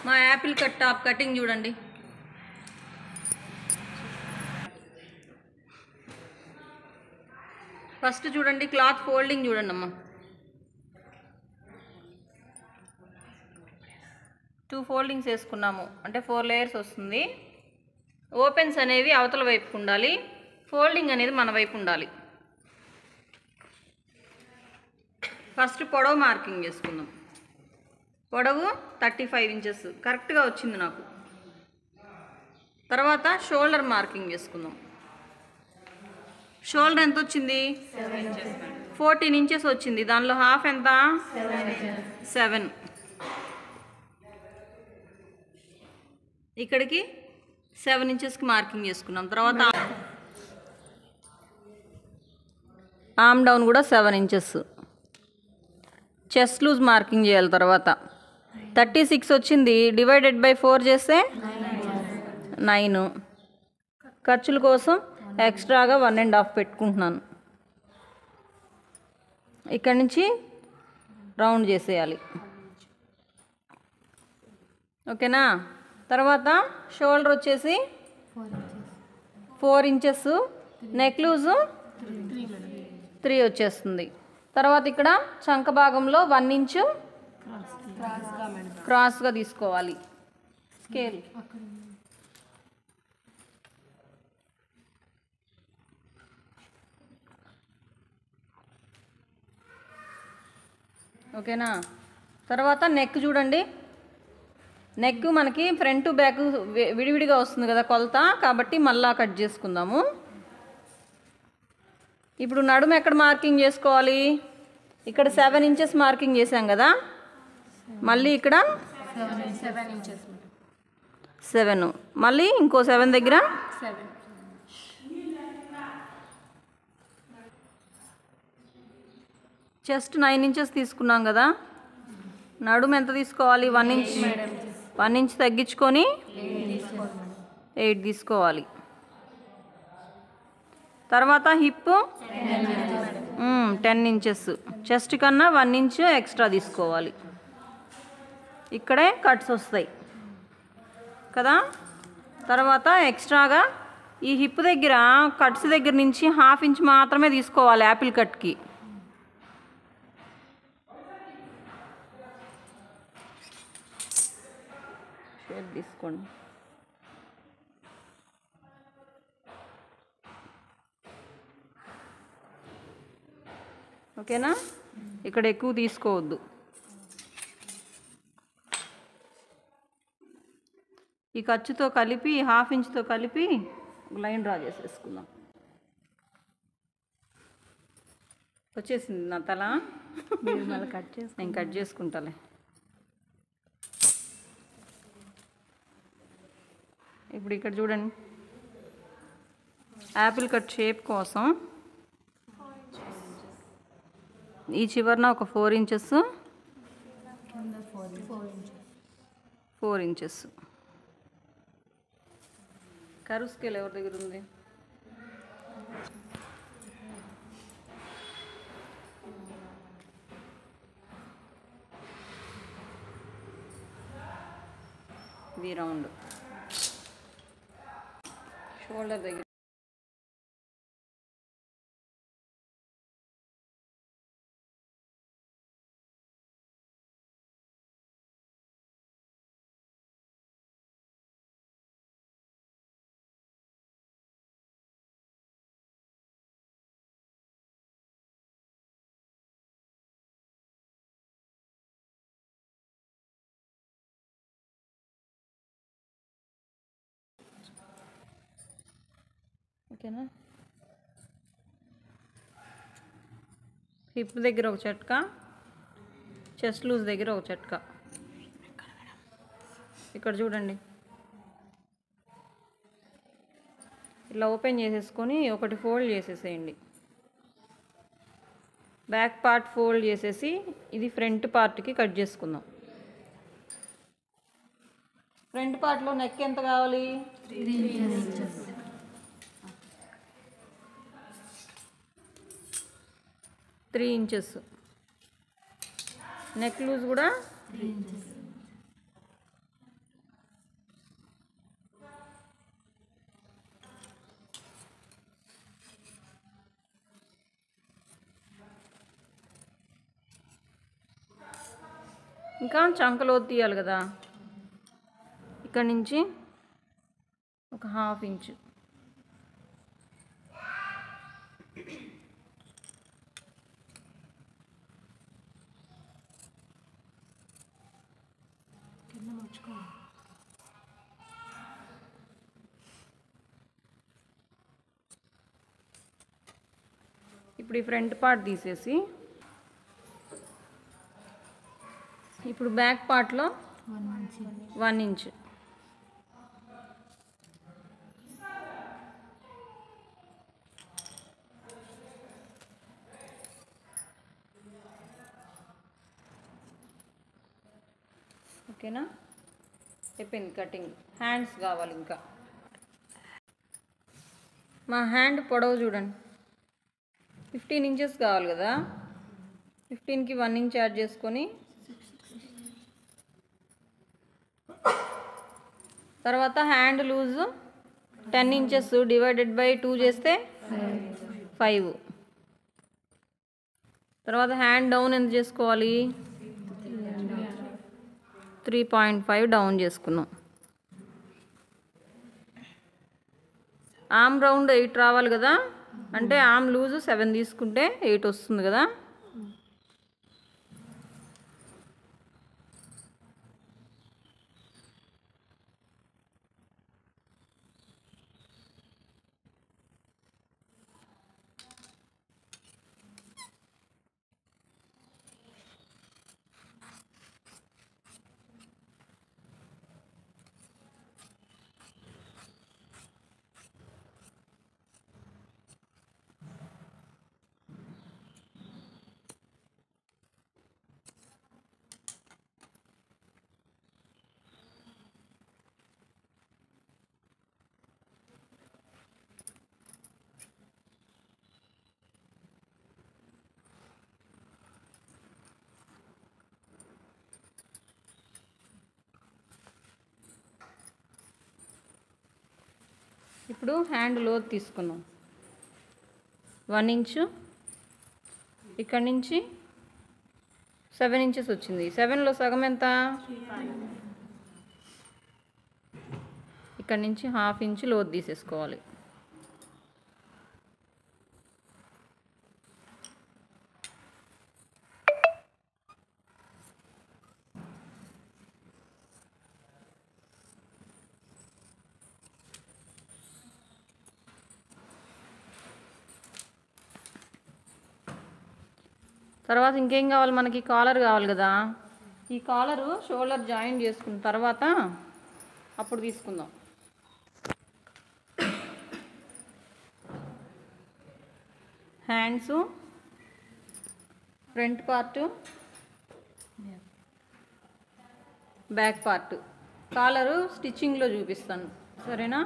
మా Apple cut top cutting చూడండి. First చూడండి క్లాత్ ఫోల్డింగ్ చూడండి అమ్మా. 2 ఫోల్డింగ్స్ వేసుకున్నాము అంటే 4 లేయర్స్ వస్తుంది. ఓపెన్స్ అనేవి అవతల వైపుకు ఉండాలి, ఫోల్డింగ్ అనేది మన వైపు ఉండాలి. ఫస్ట్ పొడవు మార్కింగ్ చేసుకుందాం. పొడవు 35 ఇంచెస్ కరెక్ట్గా వచ్చింది నాకు. తర్వాత షోల్డర్ మార్కింగ్ చేసుకుందాం. షోల్డర్ ఎంత వచ్చింది? 14 ఇంచెస్ వచ్చింది. దానిలో హాఫ్ ఎంత? 7. ఇక్కడికి 7 ఇంచెస్కి మార్కింగ్ చేసుకున్నాం. తర్వాత ఆర్మ్ డౌన్ కూడా 7 ఇంచెస్. చెస్ట్ లూజ్ మార్కింగ్ చేయాలి. తర్వాత 36 వచ్చింది, డివైడెడ్ బై 4 చేస్తే 9. ఖర్చుల కోసం ఎక్స్ట్రాగా 1.5 పెట్టుకుంటున్నాను. ఇక్కడి నుంచి రౌండ్ చేసేయాలి. ఓకేనా? తర్వాత షోల్డర్ వచ్చేసి 4 ఇంచెస్, నెక్ లూజు 3 వచ్చేస్తుంది. తర్వాత ఇక్కడ చంక భాగంలో 1 ఇంచు క్రాస్గా తీసుకోవాలి. స్కేల్ ఓకేనా? తర్వాత నెక్ చూడండి. నెక్ మనకి ఫ్రంట్ బ్యాక్ విడివిడిగా వస్తుంది కదా కొలత, కాబట్టి మళ్ళా కట్ చేసుకుందాము. ఇప్పుడు నడుము ఎక్కడ మార్కింగ్ చేసుకోవాలి? ఇక్కడ 7 ఇంచెస్ మార్కింగ్ చేసాం కదా, మళ్ళీ ఇక్కడ 7, మళ్ళీ ఇంకో 7 దగ్గర 7. చెస్ట్ 9 ఇంచెస్ తీసుకున్నాం కదా, నడుము ఎంత తీసుకోవాలి? 1 ఇంచ్. 1 ఇంచ్ తగ్గించుకొని 8 తీసుకోవాలి. తర్వాత హిప్ 10 ఇంచెస్, చెస్ట్ కన్నా 1 ఇంచ్ ఎక్స్ట్రా తీసుకోవాలి. ఇక్కడే కట్స్ వస్తాయి కదా. తర్వాత ఎక్స్ట్రాగా ఈ హిప్ దగ్గర కట్స్ దగ్గర నుంచి 1/2 ఇంచ్ మాత్రమే తీసుకోవాలి యాపిల్ కట్కి. షేప్ తీసుకోండి. ఓకేనా? ఇక్కడ ఎక్కువ తీసుకోవద్దు. ఈ ఖర్చుతో కలిపి 1/2 ఇంచ్తో కలిపి ఒక లైన్ డ్రా చేసేసుకుందాం. వచ్చేసింది నా తల. మళ్ళీ నేను కట్ చేసుకుంటాలే. ఇప్పుడు ఇక్కడ చూడండి, యాపిల్ కట్ షేప్ కోసం ఈ చివరన ఒక 4 ఇంచెస్, 4 ఇంచెస్. కరువు స్కేల్ ఎవరి దగ్గర ఉంది? ఇది రౌండ్. షోల్డర్ దగ్గర ఓకేనా? హిప్ దగ్గర ఒక చట్కా, చెస్ట్ లూజ్ దగ్గర ఒక చట్కా. ఇక్కడ చూడండి, ఇలా ఓపెన్ చేసేసుకొని ఒకటి ఫోల్డ్ చేసేసేయండి. బ్యాక్ పార్ట్ ఫోల్డ్ చేసేసి ఇది ఫ్రంట్ పార్ట్కి కట్ చేసుకుందాం. ఫ్రంట్ పార్ట్లో నెక్ ఎంత కావాలి? 3 ఇంచెస్. నెక్ లూజ్ కూడా 3 ఇంచెస్. ఇంకా చంకలోతు తీయాలి కదా, ఇక్కడ నుంచి ఒక 1/2 ఇంచు. ఇప్పుడు ఈ ఫ్రంట్ పార్ట్ తీసేసి ఇప్పుడు బ్యాక్ పార్ట్లో 1 ఇంచు. ఓకేనా, అయిపోయింది కటింగ్. హ్యాండ్స్ కావాలి. ఇంకా మా హ్యాండ్ పొడవు చూడండి, 15 ఇంచెస్ కావాలి కదా. 15కి 1 ఇంచ్ యాడ్ చేసుకొని తర్వాత hand loose 10 inches divided by 2 చేస్తే 5. తర్వాత హ్యాండ్ డౌన్ ఎంత చేసుకోవాలి, 3.5 డౌన్ చేసుకున్నాం. ఆర్మ్ రౌండ్ 8 రావాలి కదా, అంటే ఆర్మ్ లూజు 7 తీసుకుంటే 8 వస్తుంది కదా. ఇప్పుడు హ్యాండ్ లోతు తీసుకున్నాం 1 ఇంచు. ఇక్కడ నుంచి 7 ఇంచెస్ వచ్చింది. 7లో సగం ఎంత, ఇక్కడ నుంచి 1/2 ఇంచు లోతు తీసేసుకోవాలి. తర్వాత ఇంకేం కావాలి మనకి, కాలర్ కావాలి కదా. ఈ కాలరు షోల్డర్ జాయిన్ చేసుకున్న తర్వాత అప్పుడు తీసుకుందాం. Hands, front part, back part, collar స్టిచ్చింగ్లో చూపిస్తాను, సరేనా.